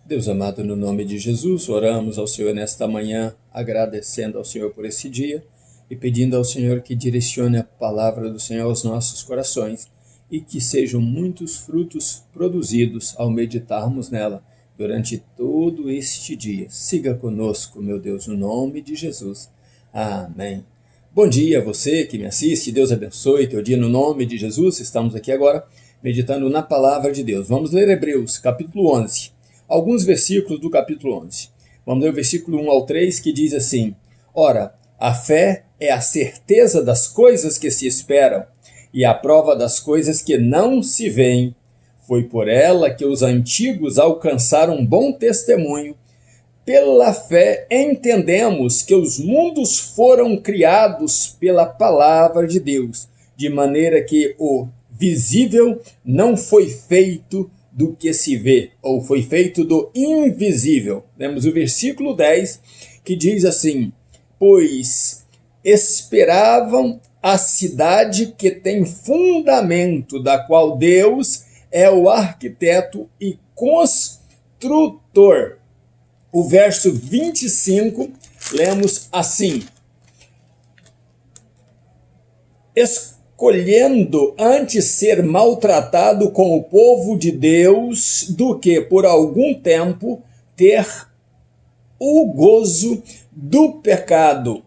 Deus amado, no nome de Jesus, oramos ao Senhor nesta manhã, agradecendo ao Senhor por esse dia e pedindo ao Senhor que direcione a palavra do Senhor aos nossos corações e que sejam muitos frutos produzidos ao meditarmos nela durante todo este dia. Siga conosco, meu Deus, no nome de Jesus. Amém. Bom dia a você que me assiste, Deus abençoe teu dia no nome de Jesus. Estamos aqui agora meditando na palavra de Deus. Vamos ler Hebreus, capítulo 11. Alguns versículos do capítulo 11. Vamos ler o versículo 1 ao 3, que diz assim: Ora, a fé é a certeza das coisas que se esperam e a prova das coisas que não se veem. Foi por ela que os antigos alcançaram bom testemunho. Pela fé entendemos que os mundos foram criados pela palavra de Deus, de maneira que o visível não foi feito do que se vê, ou foi feito do invisível. Temos o versículo 10, que diz assim: Pois esperavam a cidade que tem fundamento, da qual Deus é o arquiteto e construtor. O verso 25, lemos assim: escolhendo antes ser maltratado com o povo de Deus do que por algum tempo ter o gozo do pecado.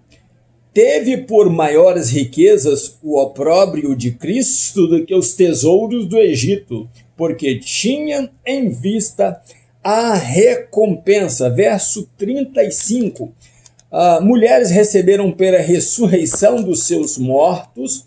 Teve por maiores riquezas o opróbrio de Cristo do que os tesouros do Egito, porque tinha em vista a recompensa. Verso 35. Mulheres receberam pela ressurreição dos seus mortos.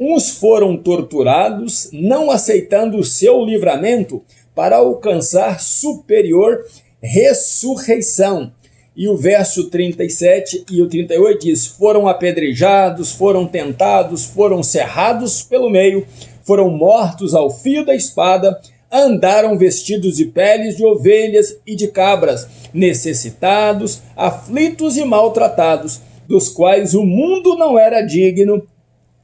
Uns foram torturados, não aceitando o seu livramento para alcançar superior ressurreição. E o verso 37 e o 38 diz: foram apedrejados, foram tentados, foram cerrados pelo meio, foram mortos ao fio da espada, andaram vestidos de peles de ovelhas e de cabras, necessitados, aflitos e maltratados, dos quais o mundo não era digno,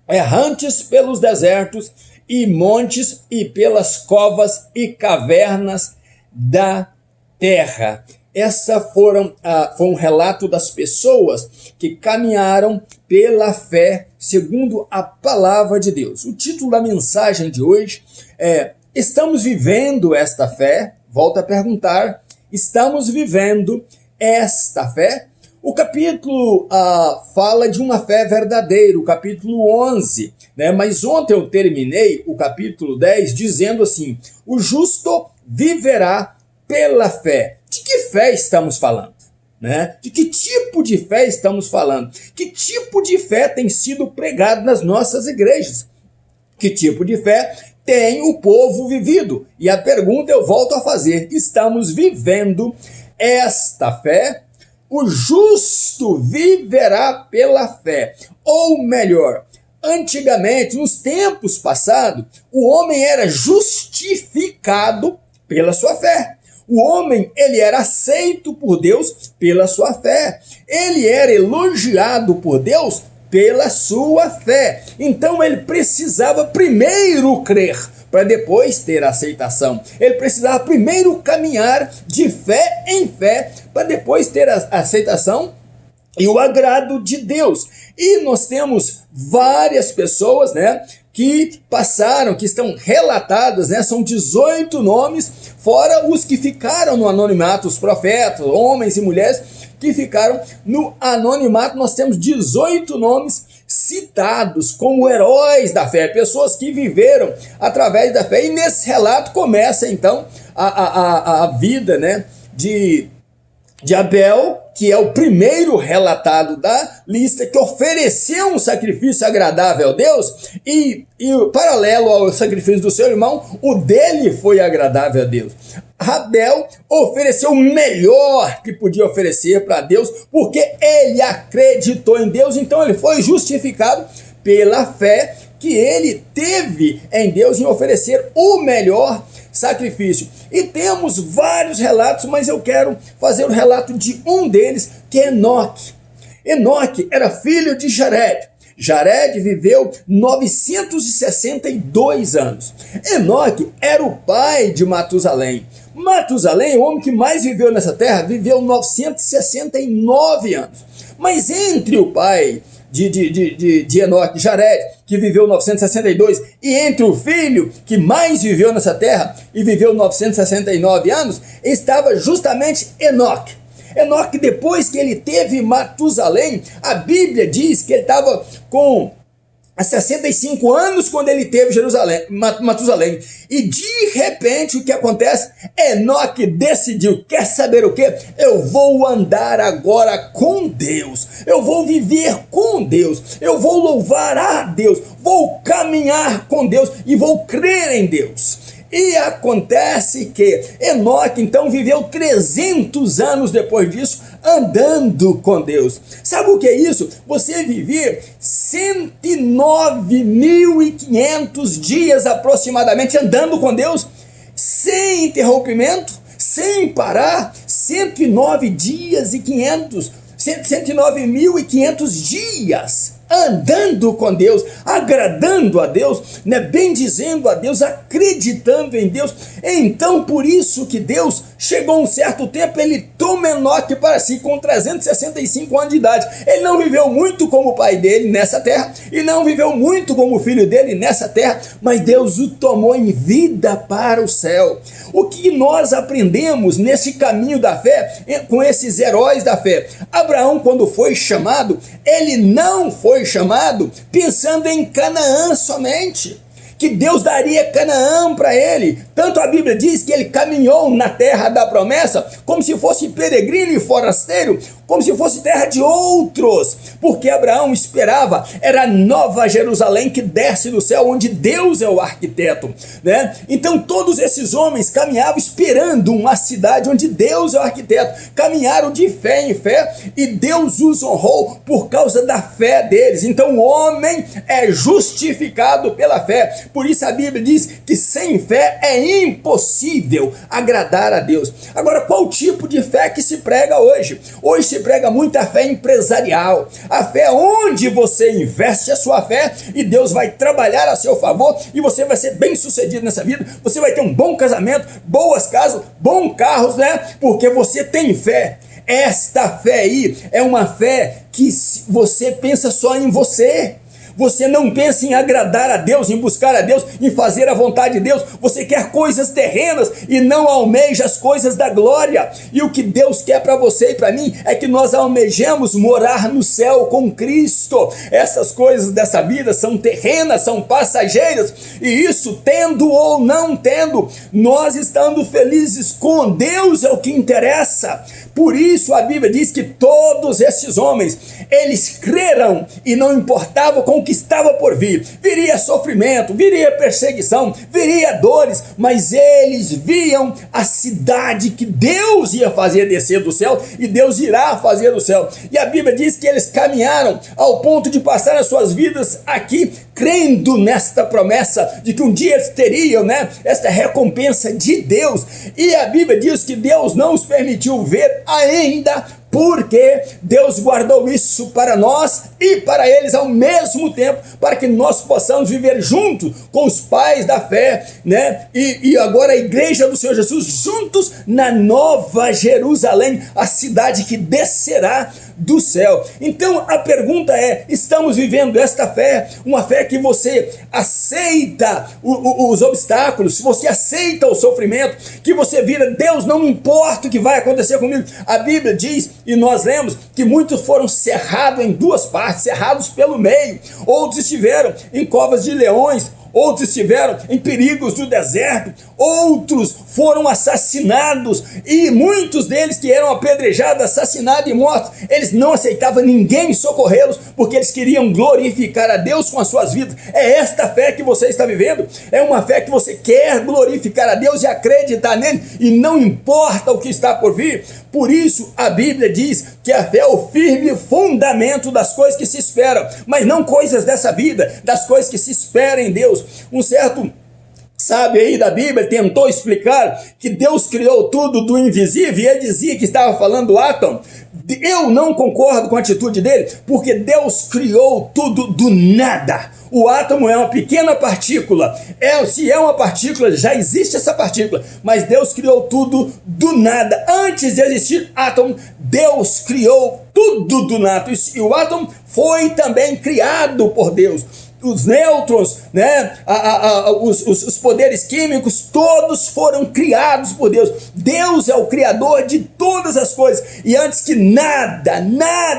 errantes pelos desertos e montes e pelas covas e cavernas da terra. Essa foi um relato das pessoas que caminharam pela fé segundo a palavra de Deus. O título da mensagem de hoje é: estamos vivendo esta fé? Volto a perguntar, estamos vivendo esta fé? O capítulo fala de uma fé verdadeira, o capítulo 11, né? Mas ontem eu terminei o capítulo 10 dizendo assim: o justo viverá pela fé. De que fé estamos falando? Né? De que tipo de fé estamos falando? Que tipo de fé tem sido pregado nas nossas igrejas? Que tipo de fé tem o povo vivido? E a pergunta eu volto a fazer: estamos vivendo esta fé? O justo viverá pela fé. Ou melhor, antigamente, nos tempos passados, o homem era justificado pela sua fé. O homem, ele era aceito por Deus pela sua fé. Ele era elogiado por Deus pela sua fé. Então ele precisava primeiro crer para depois ter aceitação. Ele precisava primeiro caminhar de fé em fé para depois ter a aceitação e o agrado de Deus. E nós temos várias pessoas, né, que passaram, que estão relatadas, né, são 18 nomes, fora os que ficaram no anonimato, os profetas, homens e mulheres que ficaram no anonimato. Nós temos 18 nomes citados como heróis da fé, pessoas que viveram através da fé. E nesse relato começa então a vida, né, de Abel, que é o primeiro relatado da lista, que ofereceu um sacrifício agradável a Deus, e paralelo ao sacrifício do seu irmão, o dele foi agradável a Deus. Abel ofereceu o melhor que podia oferecer para Deus, porque ele acreditou em Deus, então ele foi justificado pela fé que ele teve em Deus em oferecer o melhor sacrifício. E temos vários relatos, mas eu quero fazer o relato de um deles, que é Enoque. Enoque era filho de Jared. Jared viveu 962 anos. Enoque era o pai de Matusalém. Matusalém, o homem que mais viveu nessa terra, viveu 969 anos. Mas entre o pai de Enoque, Jared, que viveu 962, e entre o filho que mais viveu nessa terra e viveu 969 anos, estava justamente Enoque. Enoque, depois que ele teve Matusalém, a Bíblia diz que ele estava com 65 anos quando ele teve Matusalém. E de repente o que acontece? Enoque decidiu, quer saber o que? Eu vou andar agora com Deus, eu vou viver com Deus, eu vou louvar a Deus, vou caminhar com Deus e vou crer em Deus. E acontece que Enoque então viveu 300 anos depois disso andando com Deus. Sabe o que é isso? Você viver 109.500 dias aproximadamente andando com Deus, sem interrompimento, sem parar, 109 dias e 500, 109.500 dias andando com Deus, agradando a Deus, né, bendizendo a Deus, acreditando em Deus. Então por isso que Deus chegou um certo tempo, ele toma Enoque para si com 365 anos de idade. Ele não viveu muito como o pai dele nessa terra, e não viveu muito como o filho dele nessa terra, mas Deus o tomou em vida para o céu. O que nós aprendemos nesse caminho da fé, com esses heróis da fé? Abraão, quando foi chamado, ele não foi chamado pensando em Canaã somente, que Deus daria Canaã para ele. Tanto a Bíblia diz que ele caminhou na terra da promessa como se fosse peregrino e forasteiro, como se fosse terra de outros, porque Abraão esperava, era a nova Jerusalém que desce do céu, onde Deus é o arquiteto, né? Então todos esses homens caminhavam esperando uma cidade onde Deus é o arquiteto, caminharam de fé em fé, e Deus os honrou por causa da fé deles. Então o homem é justificado pela fé. Por isso a Bíblia diz que sem fé é impossível agradar a Deus. Agora, qual tipo de fé que se prega hoje? Hoje se prega muita fé empresarial, a fé onde você investe a sua fé e Deus vai trabalhar a seu favor e você vai ser bem sucedido nessa vida, você vai ter um bom casamento, boas casas, bons carros, né? Porque você tem fé. Esta fé aí é uma fé que você pensa só em você. Você não pensa em agradar a Deus, em buscar a Deus, em fazer a vontade de Deus. Você quer coisas terrenas e não almeja as coisas da glória. E o que Deus quer para você e para mim é que nós almejemos morar no céu com Cristo. Essas coisas dessa vida são terrenas, são passageiras, e isso, tendo ou não tendo, nós estando felizes com Deus é o que interessa. Por isso a Bíblia diz que todos esses homens, eles creram e não importava com o que estava por vir. Viria sofrimento, viria perseguição, viria dores, mas eles viam a cidade que Deus ia fazer descer do céu, e Deus irá fazer do céu. E a Bíblia diz que eles caminharam ao ponto de passar as suas vidas aqui crendo nesta promessa de que um dia eles teriam, né, esta recompensa de Deus. E a Bíblia diz que Deus não os permitiu ver ainda, porque Deus guardou isso para nós e para eles ao mesmo tempo, para que nós possamos viver juntos com os pais da fé, né? E agora a igreja do Senhor Jesus, juntos na nova Jerusalém, a cidade que descerá do céu. Então a pergunta é: estamos vivendo esta fé, uma fé que você aceita os obstáculos, se você aceita o sofrimento, que você vira, Deus, não importa o que vai acontecer comigo. A Bíblia diz, e nós lemos, que muitos foram cerrados em duas partes, cerrados pelo meio, outros estiveram em covas de leões, outros estiveram em perigos do deserto, outros foram assassinados, e muitos deles que eram apedrejados, assassinados e mortos, eles não aceitavam ninguém socorrê-los, porque eles queriam glorificar a Deus com as suas vidas. É esta fé que você está vivendo? É uma fé que você quer glorificar a Deus e acreditar nele, e não importa o que está por vir? Por isso a Bíblia diz que a fé é o firme fundamento das coisas que se esperam, mas não coisas dessa vida, das coisas que se esperam em Deus. Um certo sábio aí da Bíblia tentou explicar que Deus criou tudo do invisível e ele dizia que estava falando do átomo. Eu não concordo com a atitude dele, porque Deus criou tudo do nada. O átomo é uma pequena partícula. Se é uma partícula, já existe essa partícula. Mas Deus criou tudo do nada. Antes de existir átomo, Deus criou tudo do nada. E o átomo foi também criado por Deus. Os nêutrons, né? Os poderes químicos, todos foram criados por Deus. Deus é o criador de todas as coisas. E antes que nada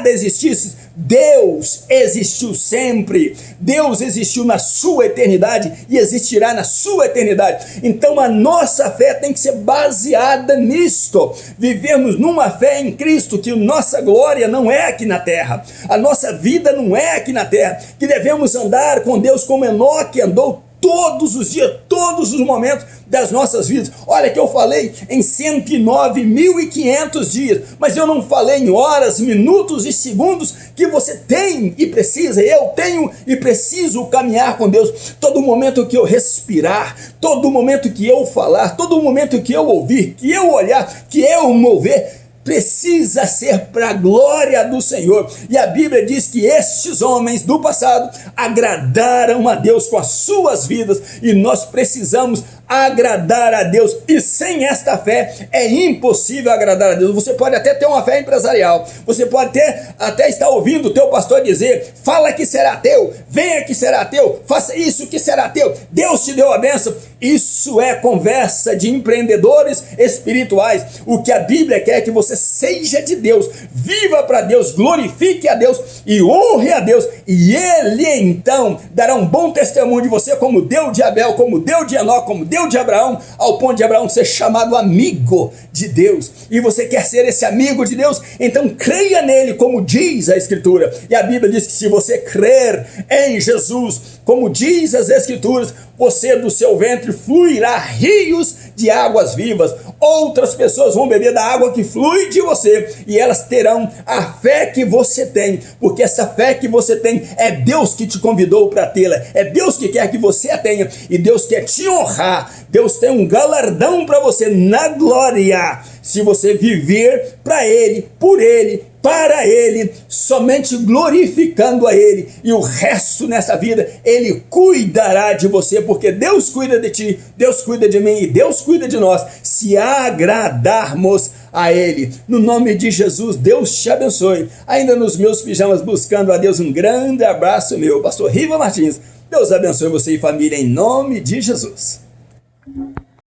existisse, Deus existiu sempre. Deus existiu na sua eternidade e existirá na sua eternidade. Então a nossa fé tem que ser baseada nisto. Vivermos numa fé em Cristo, que nossa glória não é aqui na terra. A nossa vida não é aqui na terra. Que devemos andar com Deus como Enoque andou todos os dias, todos os momentos das nossas vidas. Olha que eu falei em 109.500 dias, mas eu não falei em horas, minutos e segundos que você tem e precisa, eu tenho e preciso caminhar com Deus. Todo momento que eu respirar, todo momento que eu falar, todo momento que eu ouvir, que eu olhar, que eu mover, precisa ser para a glória do Senhor. E a Bíblia diz que estes homens do passado agradaram a Deus com as suas vidas, e nós precisamos agradar a Deus, e sem esta fé é impossível agradar a Deus. Você pode até ter uma fé empresarial, você pode até estar ouvindo o teu pastor dizer: fala que será teu, venha que será teu, faça isso que será teu, Deus te deu a bênção. Isso é conversa de empreendedores espirituais. O que a Bíblia quer é que você seja de Deus, viva para Deus, glorifique a Deus e honre a Deus, e Ele então dará um bom testemunho de você, como deu de Abel, como deu de Enoque, como deu de Abraão, ao ponto de Abraão ser chamado amigo de Deus. E você quer ser esse amigo de Deus? Então creia nele, como diz a Escritura. E a Bíblia diz que se você crer em Jesus, como diz as Escrituras, você do seu ventre fluirá rios de águas vivas. Outras pessoas vão beber da água que flui de você, e elas terão a fé que você tem, porque essa fé que você tem é Deus que te convidou para tê-la, é Deus que quer que você a tenha, e Deus quer te honrar. Deus tem um galardão para você na glória, se você viver para Ele, por Ele, para Ele, somente glorificando a Ele, e o resto nessa vida Ele cuidará de você, porque Deus cuida de ti, Deus cuida de mim e Deus cuida de nós, se agradarmos a Ele. No nome de Jesus, Deus te abençoe. Ainda nos meus pijamas buscando a Deus, um grande abraço meu, pastor Riva Martins. Deus abençoe você e família em nome de Jesus.